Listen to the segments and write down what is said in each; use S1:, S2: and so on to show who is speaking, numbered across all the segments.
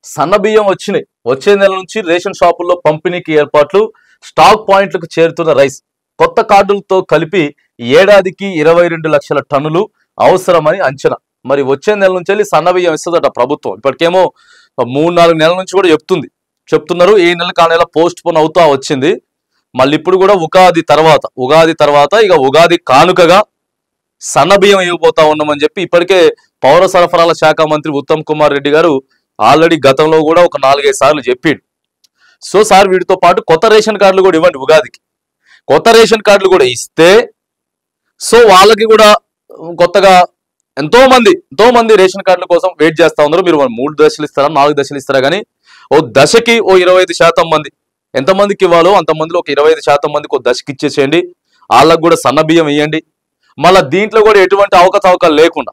S1: సన్న బియ్యం వచ్చినాయి. వచ్చే నెల నుంచి రేషన్ షాపుల్లో పంపిణీకి ఏర్పాట్లు, స్టాక్ పాయింట్లకు చేరుతున్న రైస్. కొత్త కార్డులతో కలిపి ఏడాదికి 22 లక్షల టన్నులు అవసరమని అంచనా. మరి వచ్చే నెల నుంచి వెళ్ళి సన్న బియ్యం ఇస్తుందట ప్రభుత్వం. ఇప్పటికేమో 3-4 నెలల నుంచి కూడా చెప్తున్నారు. ఈ నెలకు ఆ నెల పోస్ట్ పోన్ అవుతా వచ్చింది. మళ్ళీ ఇప్పుడు కూడా ఉగాది తర్వాత ఇక ఉగాది కానుకగా సన్న బియ్యం ఇవ్వబోతా ఉన్నామని చెప్పి ఇప్పటికే పౌర సరఫరాల శాఖ మంత్రి ఉత్తమ్ కుమార్ రెడ్డి గారు ఆల్రెడీ గతంలో కూడా ఒక 4-5 సార్లు చెప్పిండు. సో సార్ వీటితో పాటు కొత్త రేషన్ కార్డులు కూడా ఇవ్వండి. ఉగాదికి కొత్త రేషన్ కార్డులు కూడా ఇస్తే సో వాళ్ళకి కూడా కొత్తగా ఎంతో మంది రేషన్ కార్డుల కోసం వెయిట్ చేస్తా ఉన్నారు. మీరు 3 దశలు ఇస్తారా 4 దశలు ఇస్తారా కానీ ఓ దశకి ఓ 25% మంది ఎంతమందికి ఇవ్వాలో అంతమందిలో ఒక 25% మందికి ఒక దశకి ఇచ్చేసేయండి. వాళ్ళకు కూడా సన్న బియ్యం ఇవ్వండి. మళ్ళీ దీంట్లో కూడా ఎటువంటి అవకతవకలు లేకుండా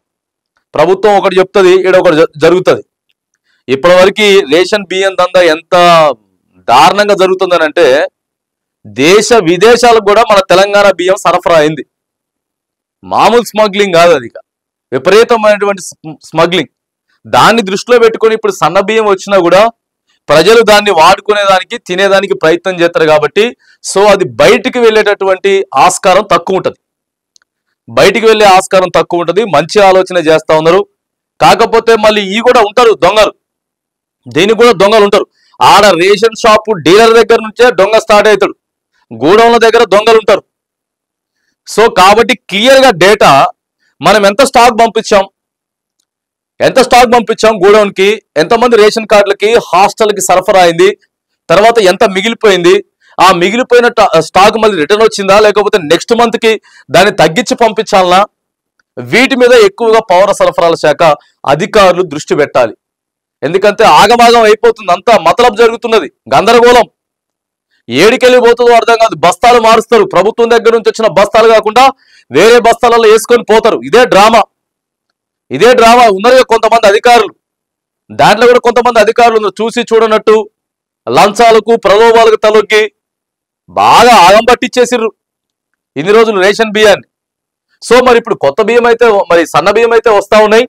S1: ప్రభుత్వం ఒకటి చెప్తుంది, ఇక్కడ ఒకటి జరుగుతుంది. ఇప్పటివరకు రేషన్ బియ్యం దందా ఎంత దారుణంగా జరుగుతుందని అంటే దేశ విదేశాలకు కూడా మన తెలంగాణ బియ్యం సరఫరా అయింది. మామూలు స్మగ్లింగ్ కాదు, అది విపరీతమైనటువంటి స్మగ్లింగ్. దాన్ని దృష్టిలో పెట్టుకొని ఇప్పుడు సన్న బియ్యం వచ్చినా కూడా ప్రజలు దాన్ని వాడుకునేదానికి తినేదానికి ప్రయత్నం చేస్తారు కాబట్టి సో అది బయటికి వెళ్ళేటటువంటి ఆస్కారం తక్కువ ఉంటుంది. మంచి ఆలోచన చేస్తా ఉన్నారు. కాకపోతే మళ్ళీ ఈ కూడా ఉంటారు దొంగలు, దీనికి కూడా దొంగలు ఉంటారు. ఆడ రేషన్ షాపు డీలర్ దగ్గర నుంచే దొంగ స్టార్ట్ అవుతాడు, గోడౌన్ల దగ్గర దొంగలు ఉంటారు. సో కాబట్టి క్లియర్గా డేటా మనం ఎంత స్టాక్ పంపించాం గోడౌన్కి, ఎంతమంది రేషన్ కార్డులకి హాస్టల్కి సరఫరా అయింది, తర్వాత ఎంత మిగిలిపోయింది, ఆ మిగిలిపోయిన స్టాక్ మళ్ళీ రిటర్న్ వచ్చిందా లేకపోతే నెక్స్ట్ మంత్కి దాన్ని తగ్గించి పంపించాలనా, వీటి మీద ఎక్కువగా పౌర సరఫరాల శాఖ అధికారులు దృష్టి పెట్టాలి. ఎందుకంటే ఆగమాగం అయిపోతుంది, అంతా మతలబ్ జరుగుతున్నది, గందరగోళం. ఏడికెళ్ళిపోతుందో అర్థం కాదు. బస్తాలు మారుస్తారు, ప్రభుత్వం దగ్గర నుంచి వచ్చిన బస్తాలు కాకుండా వేరే బస్తాలలో వేసుకొని పోతారు. ఇదే డ్రామా ఉన్నారు కొంతమంది అధికారులు. దాంట్లో కూడా కొంతమంది అధికారులు చూసి చూడనట్టు లంచాలకు ప్రలోభాలకు తలొక్కి బాగా ఆగం పట్టించేసిర్రు ఇన్ని రోజులు రేషన్ బియ్యాన్ని. సో మరి ఇప్పుడు కొత్త బియ్యం అయితే మరి సన్న బియ్యం అయితే వస్తా ఉన్నాయి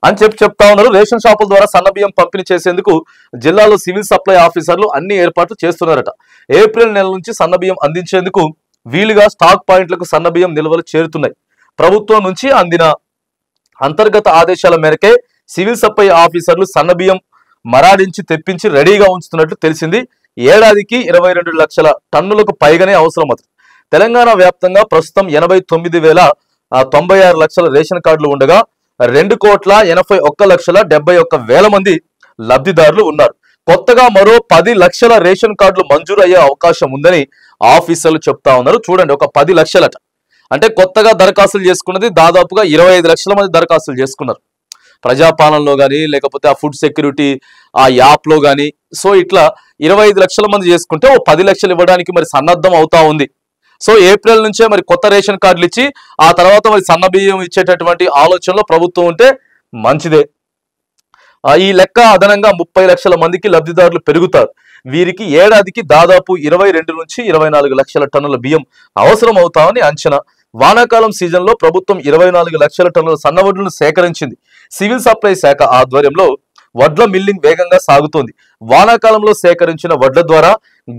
S1: అని చెప్తా ఉన్నారు. రేషన్ షాపుల ద్వారా సన్న బియ్యం పంపిణీ చేసేందుకు జిల్లాలో సివిల్ సప్లై ఆఫీసర్లు అన్ని ఏర్పాట్లు చేస్తున్నారట. ఏప్రిల్ నెల నుంచి సన్న బియ్యం అందించేందుకు వీలుగా స్టాక్ పాయింట్లకు సన్న బియ్యం నిల్వలు చేరుతున్నాయి. ప్రభుత్వం నుంచి అందిన అంతర్గత ఆదేశాల మేరకే సివిల్ సప్లై ఆఫీసర్లు సన్న బియ్యం మరాడించి తెప్పించి రెడీగా ఉంచుతున్నట్లు తెలిసింది. ఏడాదికి 22 లక్షల టన్నులకు పైగానే అవసరం అవుతుంది. తెలంగాణ వ్యాప్తంగా ప్రస్తుతం 89,096 లక్షల రేషన్ కార్డులు ఉండగా 2,81,71,000 మంది లబ్ధిదారులు ఉన్నారు. కొత్తగా మరో 10 లక్షల రేషన్ కార్డులు మంజూరు అయ్యే అవకాశం ఉందని ఆఫీసర్లు చెప్తా ఉన్నారు. చూడండి, ఒక 10 లక్షలట అంటే కొత్తగా దరఖాస్తులు చేసుకున్నది దాదాపుగా 25 లక్షల మంది దరఖాస్తులు చేసుకున్నారు ప్రజాపాలనలో కానీ లేకపోతే ఆ ఫుడ్ సెక్యూరిటీ ఆ యాప్లో కానీ. సో ఇట్లా 25 లక్షల మంది చేసుకుంటే ఓ 10 లక్షలు ఇవ్వడానికి మరి సన్నద్ధం అవుతా ఉంది. సో ఏప్రిల్ నుంచే మరి కొత్త రేషన్ కార్డులు ఇచ్చి ఆ తర్వాత మరి సన్న బియ్యం ఇచ్చేటటువంటి ఆలోచనలో ప్రభుత్వం ఉంటే మంచిదే. ఈ లెక్క అదనంగా 30 లక్షల మందికి లబ్ధిదారులు పెరుగుతారు. వీరికి ఏడాదికి దాదాపు 22 నుంచి 24 లక్షల టన్నుల బియ్యం అవసరం అవుతామని అంచనా. వానాకాలం సీజన్లో ప్రభుత్వం 24 లక్షల టన్నుల సన్నవడ్లను సేకరించింది. సివిల్ సప్లై శాఖ ఆధ్వర్యంలో వడ్ల మిల్లింగ్ వేగంగా సాగుతోంది. వానాకాలంలో సేకరించిన వడ్ల ద్వారా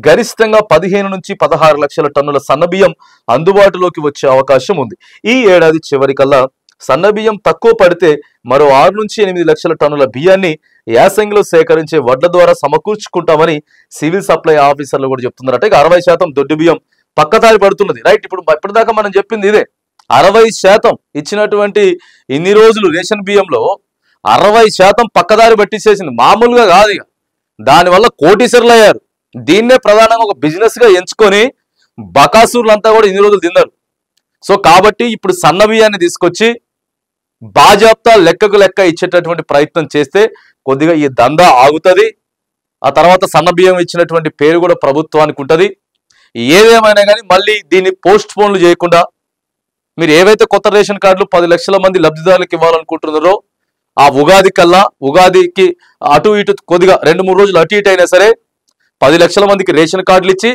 S1: గరిష్టంగా 15 నుంచి 16 లక్షల టన్నుల సన్నబియ్యం అందుబాటులోకి వచ్చే అవకాశం ఉంది. ఈ ఏడాది చివరికల్లా సన్నబియ్యం తక్కువ పడితే మరో 6 నుంచి 8 లక్షల టన్నుల బియ్యాన్ని యాసంగిలో సేకరించే వడ్ల ద్వారా సమకూర్చుకుంటామని సివిల్ సప్లై ఆఫీసర్లు కూడా చెప్తున్నారట. ఇక 60% దొడ్డు బియ్యం పక్కదారి పడుతున్నది. రైట్, ఇప్పటిదాకా మనం చెప్పింది ఇదే. 60% ఇచ్చినటువంటి ఇన్ని రోజులు రేషన్ బియ్యంలో 60% పక్కదారి పట్టించేసింది. మామూలుగా కాదు, ఇక దానివల్ల కోటీశ్వరులు అయ్యారు. దీన్నే ప్రధానంగా ఒక బిజినెస్ గా ఎంచుకొని బకాసూర్లంతా కూడా ఇన్ని రోజులు తిన్నారు. సో కాబట్టి ఇప్పుడు సన్న బియ్యాన్ని తీసుకొచ్చి బాజాప్తా లెక్కకు లెక్క ఇచ్చేటటువంటి ప్రయత్నం చేస్తే కొద్దిగా ఈ దందా ఆగుతుంది. ఆ తర్వాత సన్న బియ్యం ఇచ్చినటువంటి పేరు కూడా ప్రభుత్వానికి ఉంటుంది. ఏదేమైనా కానీ మళ్ళీ దీన్ని పోస్ట్ పోన్లు చేయకుండా మీరు ఏవైతే కొత్త రేషన్ కార్డులు 10 లక్షల మంది లబ్ధిదారులకు ఇవ్వాలనుకుంటున్నారో ఆ ఉగాది కల్లా, ఉగాదికి అటు ఇటు కొద్దిగా 2-3 రోజులు అటు ఇటు అయినా సరే 10 లక్షల మందికి రేషన్ కార్డులు ఇచ్చి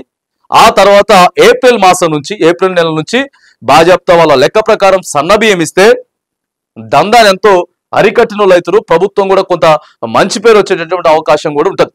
S1: ఆ తర్వాత ఏప్రిల్ నెల నుంచి బాజాప్తా వాళ్ళ లెక్క ప్రకారం సన్న బియ్యం ఇస్తే దందాన్ని ఎంతో అరికట్టిన రైతులు ప్రభుత్వం కూడా కొంత మంచి పేరు వచ్చేటటువంటి అవకాశం కూడా ఉంటుంది.